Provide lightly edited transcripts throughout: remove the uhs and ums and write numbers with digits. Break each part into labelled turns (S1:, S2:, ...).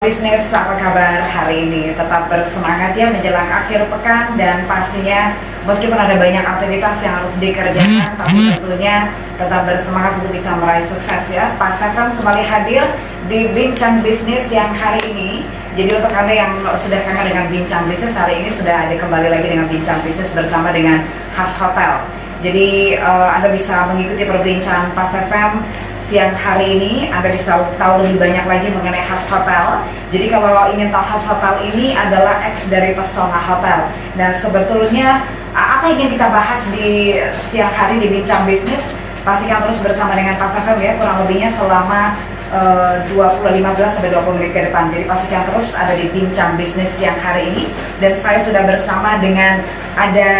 S1: Bisnis, apa kabar hari ini? Tetap bersemangat ya menjelang akhir pekan dan pastinya meskipun ada banyak aktivitas yang harus dikerjakan, tapi tentunya tetap bersemangat untuk bisa meraih sukses ya. Pak Sefem kembali hadir di Bincang Bisnis yang hari ini. Jadi untuk Anda yang sudah kangen dengan Bincang Bisnis, hari ini sudah ada kembali lagi dengan Bincang Bisnis bersama dengan Khas Hotel. Jadi Anda bisa mengikuti perbincangan Pak Sefem siang hari ini. Anda bisa tahu lebih banyak lagi mengenai Khas Hotel. Jadi kalau ingin tahu Khas Hotel ini adalah X dari Pesona Hotel. Nah sebetulnya apa yang ingin kita bahas di siang hari di Bincang Bisnis, pastikan terus bersama dengan Pak Sefem ya, kurang lebihnya selama 15-20 menit ke depan. Jadi pastikan terus ada di Bincang Bisnis siang hari ini. Dan saya sudah bersama dengan ada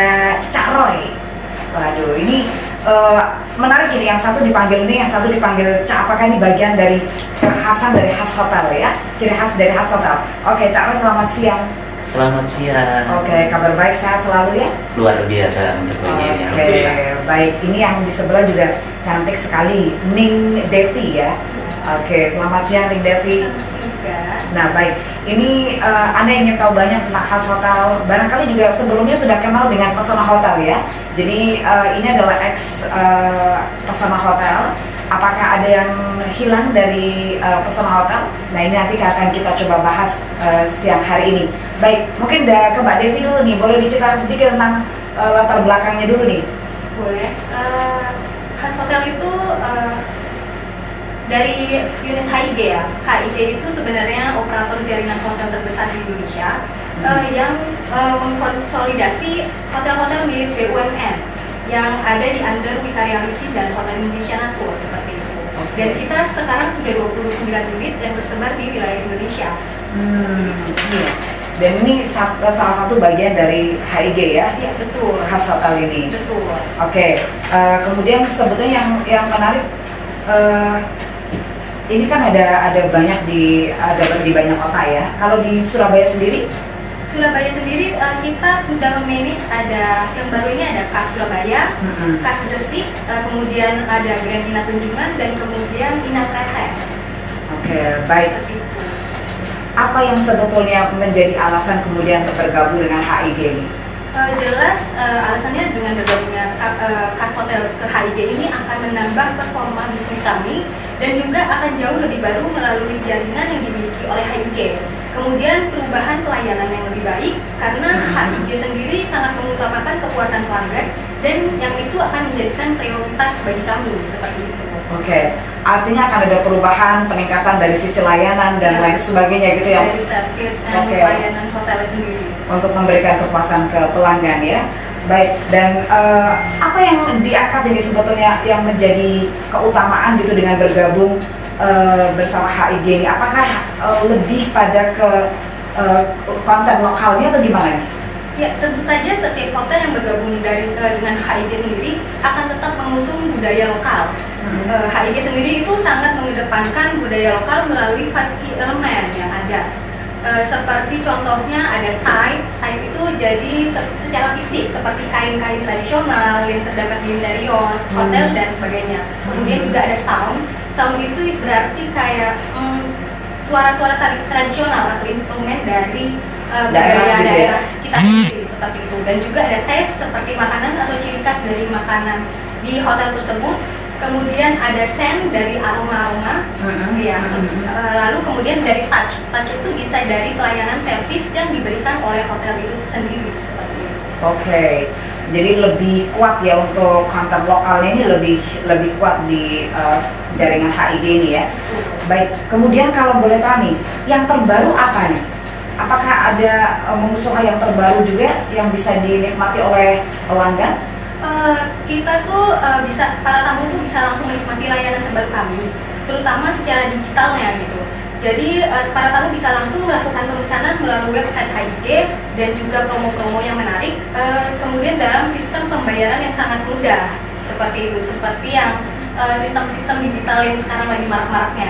S1: Cak Roy. Waduh, ini menarik ini, yang satu dipanggil ini, yang satu dipanggil Cak. Apakah ini bagian dari kekhasan dari Khas Hotel ya? Ciri khas dari Khas Hotel. Oke, Cak Roy, selamat siang.
S2: Selamat siang.
S1: Oke, kabar baik, sehat selalu ya?
S2: Luar biasa untuk pagi ini.
S1: Oke, baik. Ini yang di sebelah juga cantik sekali, Ning Devi ya. Oke, selamat siang Ning Devi. Nah baik, ini Anda ingin tahu banyak tentang Khas Hotel. Barangkali juga sebelumnya sudah kenal dengan Pesona Hotel ya. Jadi ini adalah X Pesona Hotel. Apakah ada yang hilang dari Pesona Hotel? Nah ini nanti akan kita coba bahas siang hari ini. Baik, mungkin ke Mbak Devi dulu nih. Boleh diceritakan sedikit tentang latar belakangnya dulu nih?
S3: Boleh. Khas Hotel itu dari unit HIG ya. HIG itu sebenarnya operator jaringan hotel terbesar di Indonesia yang mengkonsolidasi hotel-hotel milik BUMN yang ada di under Wika Reality dan Hotel Indonesia Natur seperti itu. Dan kita sekarang sudah 29 unit yang tersebar di wilayah Indonesia.
S1: Iya. Dan ini salah satu bagian dari HIG ya?
S3: Iya, betul.
S1: Khas Hotel ini.
S3: Betul.
S1: Oke. Kemudian sebetulnya yang menarik, ini kan ada banyak di banyak kota ya. Kalau di Surabaya sendiri?
S3: Surabaya sendiri kita sudah memanage, ada yang baru ini ada Khas Surabaya, Khas Gresik, kemudian ada Grand Ina Tunjungan dan kemudian Ina Tretes.
S1: Oke, baik. Apa yang sebetulnya menjadi alasan kemudian untuk bergabung dengan HIG ini?
S3: Jelas alasannya dengan bergabungnya Khas Hotel ke HIG ini akan menambah performa bisnis kami dan juga akan jauh lebih baru melalui jaringan yang dimiliki oleh HIG. Kemudian perubahan pelayanan yang lebih baik karena HIG sendiri sangat mengutamakan kepuasan pelanggan dan yang itu akan menjadikan prioritas bagi kami seperti itu.
S1: Oke, artinya akan ada perubahan, peningkatan dari sisi layanan dan lain sebagainya gitu ya?
S3: Dari servis dan pelayanan hotelnya sendiri. Untuk
S1: memberikan kepuasan ke pelanggan ya. Baik, dan apa yang diangkat ini sebetulnya yang menjadi keutamaan gitu dengan bergabung bersama HIG ini? Apakah lebih pada ke konten lokalnya atau gimana nih?
S3: Ya, tentu saja setiap hotel yang bergabung dengan HIG sendiri akan tetap mengusung budaya lokal. HIG sendiri itu sangat mengedepankan budaya lokal melalui 5 key elemen yang ada. Seperti contohnya ada site itu jadi secara fisik seperti kain-kain tradisional yang terdapat di interior hotel dan sebagainya. Kemudian juga ada sound itu berarti kayak suara-suara tradisional atau instrumen dari daerah kita sendiri seperti itu. Dan juga ada taste seperti makanan atau ciri khas dari makanan di hotel tersebut. Kemudian ada scent dari aroma-aroma, ya. Lalu kemudian dari touch itu bisa dari pelayanan servis yang diberikan oleh hotel itu sendiri seperti itu.
S1: Oke, jadi lebih kuat ya untuk konten lokalnya ini lebih kuat di jaringan HIG ini ya. Baik, kemudian kalau boleh tahu nih, yang terbaru apa nih? Apakah ada mengusung yang terbaru juga yang bisa dinikmati oleh pelanggan?
S3: Kita tuh para tamu tuh bisa langsung menikmati layanan terbaru kami, terutama secara digitalnya gitu. Jadi para tamu bisa langsung melakukan pemesanan melalui website HIG dan juga promo-promo yang menarik. Kemudian dalam sistem pembayaran yang sangat mudah seperti itu, seperti yang sistem-sistem digital yang sekarang lagi marak-maraknya.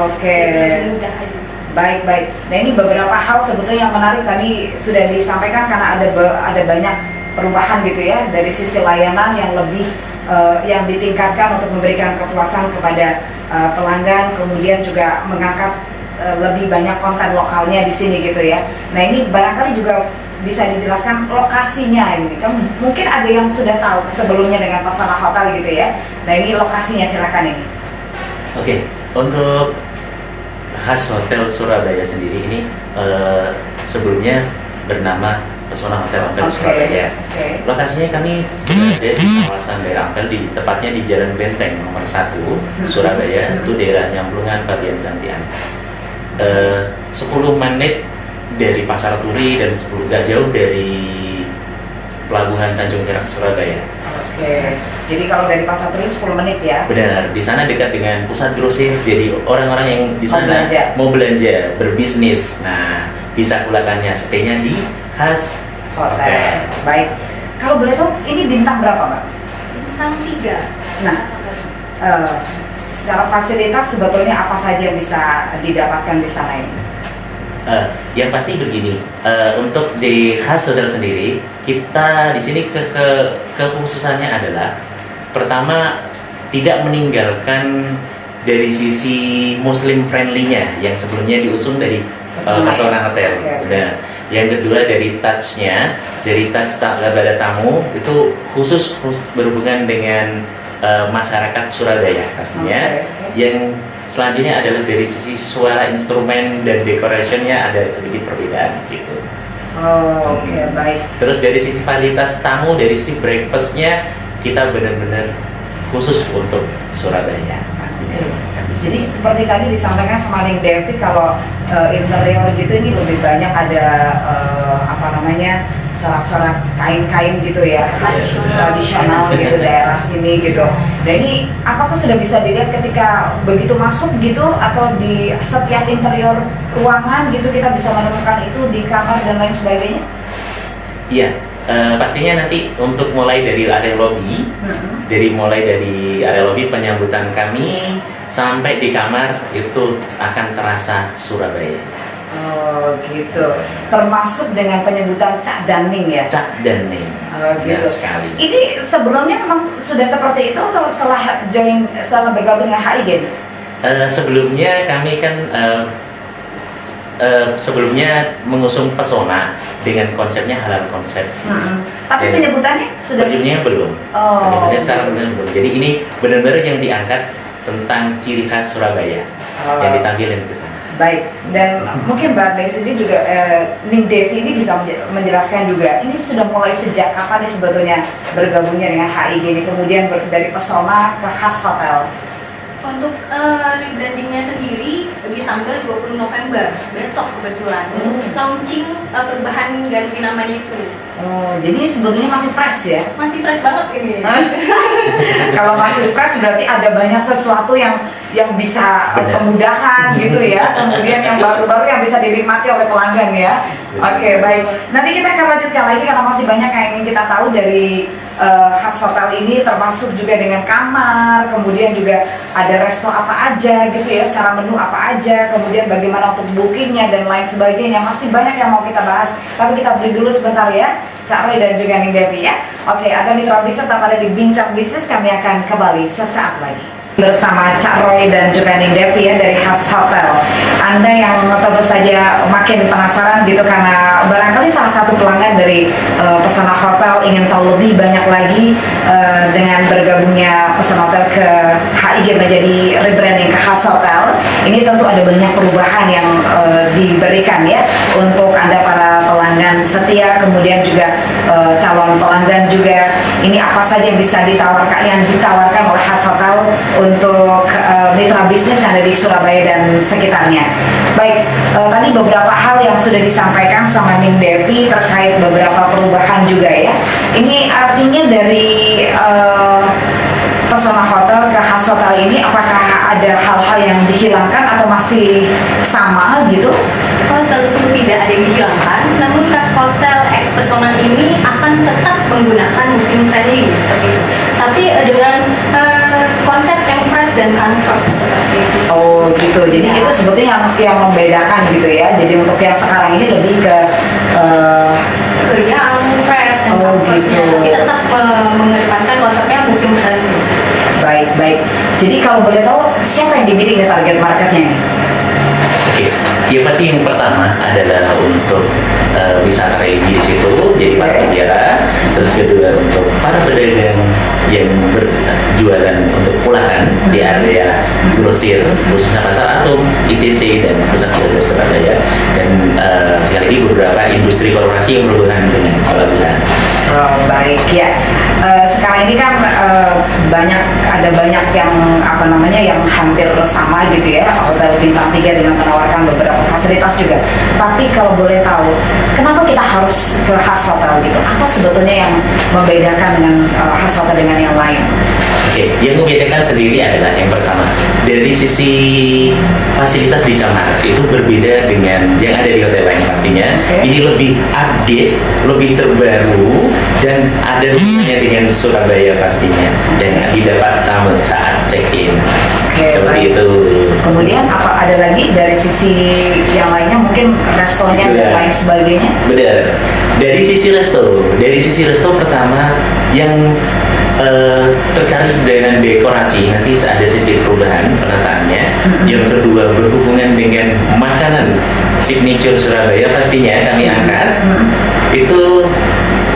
S1: Oke.
S3: Lebih mudah aja.
S1: Baik. Nah ini beberapa hal sebetulnya yang menarik tadi sudah disampaikan karena ada banyak perubahan gitu ya dari sisi layanan yang lebih yang ditingkatkan untuk memberikan kepuasan kepada pelanggan, kemudian juga mengangkat lebih banyak konten lokalnya di sini gitu ya. Nah ini barangkali juga bisa dijelaskan lokasinya ini. Kan mungkin ada yang sudah tahu sebelumnya dengan Pesona Hotel gitu ya. Nah ini lokasinya, silakan ini.
S2: Oke, untuk khas Hotel Surabaya sendiri ini sebelumnya bernama Pesona Hotel Ampel Surabaya. Lokasinya kami berada di kawasan daerah Ampel, tepatnya di Jalan Benteng nomor 1 Surabaya, itu daerah Nyamplungan, Pabian Santian. 10 menit dari Pasar Turi dan 10 gak jauh dari Pelabuhan Tanjung Perak Surabaya.
S1: Oke, jadi kalau dari Pasar Turi 10 menit ya?
S2: Benar, di sana dekat dengan pusat grosir, jadi orang-orang yang di sana mau belanja, berbisnis, nah bisa kulakannya stay-nya di khas hotel.
S1: Baik, kalau boleh tahu ini bintang berapa Mbak?
S3: Bintang 3.
S1: Nah, secara fasilitas sebetulnya apa saja yang bisa didapatkan di sana ini?
S2: Yang pasti begini, untuk di khas hotel sendiri, kita di sini kekhususannya adalah pertama tidak meninggalkan dari sisi Muslim friendly-nya yang sebelumnya diusung dari Pesona Hotel. Nah, yang kedua dari touch-nya, dari touch pada tamu itu khusus berhubungan dengan masyarakat Surabaya pastinya. Yang selanjutnya adalah dari sisi suara instrumen dan decoration-nya ada sedikit perbedaan di situ.
S1: Oke, baik.
S2: Terus dari sisi fasilitas tamu, dari sisi breakfast-nya kita benar-benar khusus untuk Surabaya pastinya.
S1: Jadi seperti tadi disampaikan sama Ning Devi, kalau interior gitu ini lebih banyak ada corak-corak kain-kain gitu ya, khas tradisional gitu daerah sini gitu. Dan ini apakah sudah bisa dilihat ketika begitu masuk gitu, atau di setiap interior ruangan gitu kita bisa menemukan itu di kamar dan lain sebagainya?
S2: Iya, pastinya nanti untuk mulai dari area lobby, mulai dari area lobby penyambutan kami sampai di kamar itu akan terasa Surabaya.
S1: Oh gitu, termasuk dengan penyebutan Cak dan Ning ya?
S2: Cak dan Ning.
S1: Oh gitu.
S2: Sekali.
S1: Ini sebelumnya memang sudah seperti itu atau setelah bergabung dengan HIG?
S2: Sebelumnya kami kan sebelumnya mengusung Pesona dengan konsepnya halal konsep sih.
S1: Tapi penyebutannya sudah?
S2: Penyebutannya belum. Penyebutannya secara belum. Jadi ini benar-benar yang diangkat tentang ciri khas Surabaya yang ditampilkan ke sana.
S1: Baik, dan mungkin Mbak dari sini juga Ning Devi ini bisa menjelaskan juga, ini sudah mulai sejak kapan nih sebetulnya bergabungnya dengan HIG ini, kemudian dari Pesona ke khas hotel?
S3: Untuk rebrandingnya sendiri di tanggal 20 November besok kebetulan untuk launching perubahan ganti namanya itu.
S1: Oh, jadi sebetulnya masih fresh ya?
S3: Masih fresh banget ini.
S1: Kalau masih fresh berarti ada banyak sesuatu yang bisa kemudahan gitu ya. Kemudian yang baru-baru yang bisa dinikmati oleh pelanggan ya. Oke, baik. Nanti kita akan lanjutkan lagi karena masih banyak yang ingin kita tahu dari khas hotel ini, termasuk juga dengan kamar, kemudian juga ada resto apa aja gitu ya, secara menu apa aja, kemudian bagaimana untuk bookingnya dan lain sebagainya. Masih banyak yang mau kita bahas, tapi kita beri dulu sebentar ya, Cak Roy dan juga Ning Devi ya. Oke, ada mitra bisnis tetap ada di Bincang Bisnis, kami akan kembali sesaat lagi bersama Cak Roy dan juga Ning Devi ya dari khas hotel. Anda yang tentu saja makin penasaran gitu karena barangkali salah satu pelanggan dari Pesona Hotel ingin tahu lebih banyak lagi dengan bergabungnya Pesona Hotel ke HIG menjadi rebranding ke khas hotel. Ini tentu ada banyak perubahan yang diberikan ya untuk Anda para pelanggan setia, kemudian juga calon pelanggan juga. Ini apa saja yang bisa ditawarkan oleh khas hotel untuk mitra bisnis yang ada di Surabaya dan sekitarnya. Baik, tadi beberapa hal yang sudah disampaikan sama Ning Devi terkait beberapa perubahan juga ya. Ini artinya dari Pesona Hotel ke khas hotel ini apakah ada hal-hal yang dihilangkan atau masih sama gitu?
S3: Oh, tentu tidak ada yang dihilangkan, namun khas hotel X Pesona ini akan tetap menggunakan musim friendly seperti itu, tapi dengan konsep yang fresh dan comfort seperti itu.
S1: Oh gitu, jadi itu sebetulnya yang membedakan gitu ya. Jadi untuk yang sekarang ini lebih ke
S3: yang fresh dan comfortnya,
S1: gitu.
S3: tapi tetap mengedepankan konsepnya musim friendly.
S1: Baik. Jadi kalau boleh tahu siapa yang dibidik nih target marketnya nih?
S2: Oke, ya pasti yang pertama adalah untuk wisata religi di situ, jadi para peziarah. Terus kedua untuk para pedagang yang berjualan untuk pulakan di area grosir, khususnya pasar Atom, ITC dan pusat bazar Surabaya. Dan sekali lagi beberapa industri korporasi yang berhubungan dengan pelabuhan.
S1: Oh, baik ya. Sekarang ini kan ada banyak yang yang hampir sama gitu ya, hotel bintang 3 dengan menawarkan beberapa fasilitas juga. Tapi kalau boleh tahu, kenapa kita harus ke Khas Hotel gitu? Apa sebetulnya yang membedakan dengan Khas Hotel dengan yang lain?
S2: Oke, yang membedakan sendiri adalah yang pertama, dari sisi fasilitas di kamar itu berbeda dengan yang ada di hotel lain pastinya.
S1: Oke.
S2: Ini lebih update, lebih terbaru, dan ada hubungannya dengan Surabaya pastinya yang didapat tamu saat check-in.
S1: Oke,
S2: Seperti
S1: baik.
S2: itu.
S1: Kemudian apa ada lagi dari sisi yang lainnya, mungkin restorannya dan
S2: Iya.
S1: lain sebagainya?
S2: Benar. Dari sisi resto pertama yang terkait dengan dekorasi, nanti ada sedikit perubahan penataannya. Yang kedua berhubungan dengan makanan signature Surabaya pastinya kami angkat. Itu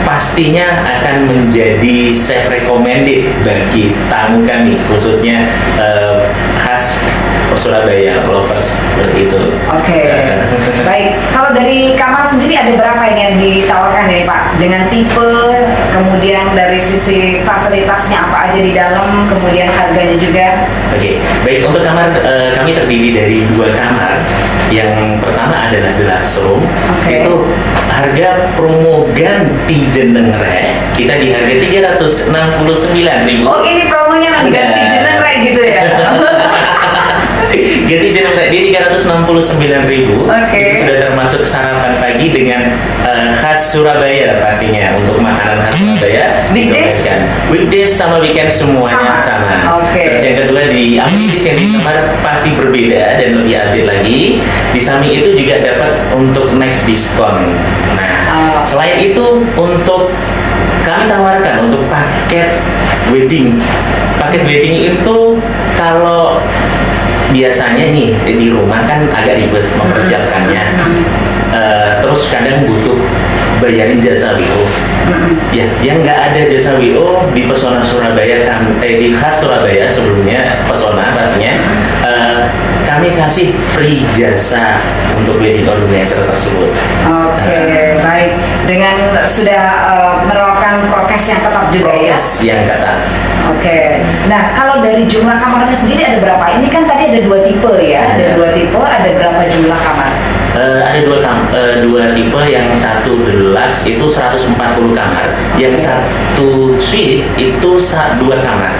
S2: pastinya akan menjadi chef recommended bagi tamu kami, khususnya khas Surabaya lovers seperti itu.
S1: Oke, baik. Kalau dari kamar sendiri ada berapa ini yang ditawarkan ini Pak? Dengan tipe, kemudian dari sisi fasilitasnya apa aja di dalam, kemudian harganya juga.
S2: Oke, baik, untuk kamar kami terdiri dari 2 kamar. Yang pertama adalah deluxe room.
S1: Oke.
S2: Itu harga promo ganti jenengrek kita di harga 369.000.
S1: Oh, ini promonya
S2: Enggak.
S1: ganti jenengan gitu ya?
S2: Ganti jenengrek di 369.000.
S1: Oke.
S2: Itu sudah termasuk sarapan pagi dengan khas Surabaya pastinya, untuk makanan khas Surabaya.
S1: Weekdays?
S2: Dibebaskan. Weekdays sama weekend semuanya sama.
S1: Oke.
S2: Terus yang kedua di amenities yang di kamar pasti berbeda dan lebih update lagi. Di samping itu juga dapat untuk next diskon. Nah, selain itu untuk kami tawarkan untuk paket wedding. Paket wedding itu kalau biasanya nih di rumah kan agak ribet mempersiapkannya. Terus kadang butuh bayarin jasa WO. Ya, yang nggak ada jasa WO di Pesona Surabaya di khas Surabaya sebelumnya Pesona pastinya kami kasih free jasa untuk wedding organizer tersebut.
S1: Oke, baik. Dengan sudah menerapkan prokes yang ketat juga ya?
S2: Yes, yang kata.
S1: Oke. Nah, kalau dari jumlah kamarnya sendiri ada berapa? Ini kan tadi ada 2 tipe ya? Ada 2 tipe, ada berapa jumlah kamar?
S2: Ada dua tipe, yang satu deluxe itu 140 kamar, yang satu suite itu 2 kamar.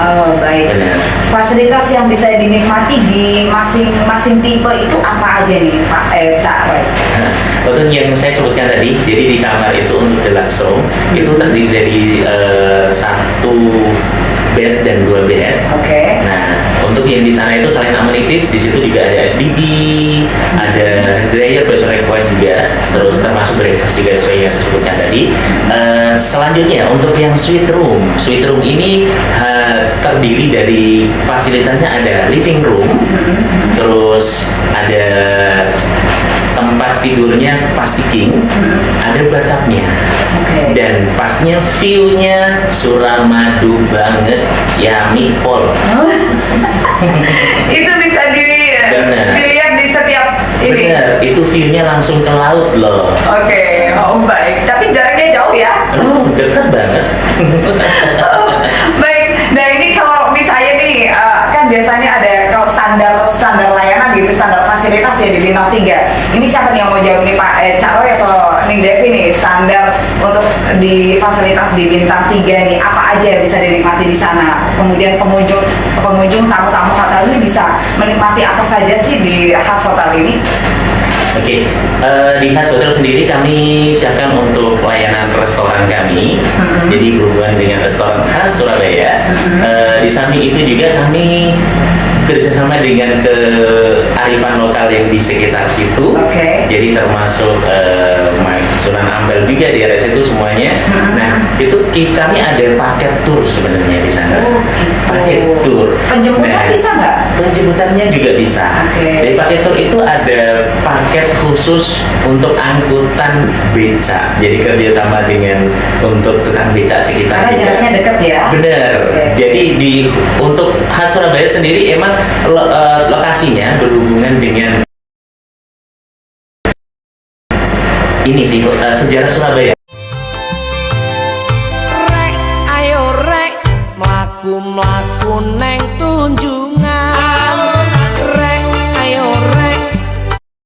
S1: Oh, baik.
S2: Benar.
S1: Fasilitas yang bisa dinikmati di masing-masing tipe itu apa aja nih, Pak Cak Roy?
S2: Untuk yang saya sebutkan tadi, jadi di kamar itu untuk deluxe room itu terdiri dari 1 bed dan 2 bed.
S1: Oke.
S2: Nah, untuk yang di sana itu selain amenities, di situ juga ada SBB, ada dryer by request juga, terus termasuk breakfast juga sesuai yang saya sebutkan tadi. Selanjutnya untuk yang suite room ini terdiri dari fasilitasnya ada living room, terus ada tempat tidurnya pasti king, ada bathtubnya.
S1: Oke.
S2: Dan pastinya view-nya Suramadu banget, Ciamik Pol.
S1: Itu bisa
S2: Benar.
S1: dilihat di setiap ini.
S2: Benar, itu view-nya langsung ke laut loh.
S1: Oke, oh baik. Tapi jaraknya jauh ya?
S2: Oh, dekat banget.
S1: Oh, baik. Nah ini kalau misalnya nih kan biasanya ada kalau standar layanan gitu, standar fasilitas ya di bintang 3. Ini siapa nih yang mau jawab nih, Pak Cak Roy atau Ning Devi nih, standar untuk di fasilitas di bintang 3 nih apa aja bisa dinikmati di sana? Kemudian pengunjung tamu-tamu hotel ini bisa menikmati apa saja sih di khas hotel ini?
S2: Oke, di khas hotel sendiri kami siapkan untuk layanan restoran kami. Jadi berhubungan dengan restoran khas Surabaya. Di samping itu juga kami kerjasama dengan kearifan lokal yang di sekitar situ.
S1: Oke.
S2: Jadi termasuk Sunan Ampel juga di area situ semuanya. Nah itu kami ada paket tour sebenarnya di sana.
S1: Oh, gitu.
S2: Paket tour.
S1: Penjemputan bisa nggak?
S2: Penjemputannya juga bisa.
S1: Oke.
S2: Jadi paket tour itu ada paket khusus untuk angkutan beca. Jadi kerjasama dengan untuk tukang beca sekitar.
S1: Karena
S2: juga.
S1: jaraknya dekat ya.
S2: Bener.
S1: Oke.
S2: Jadi untuk khas Surabaya sendiri emang lokasinya berhubungan dengan ini sih sejarah Surabaya.
S4: Rek, ayo rek, mlaku-mlaku neng tunjungan.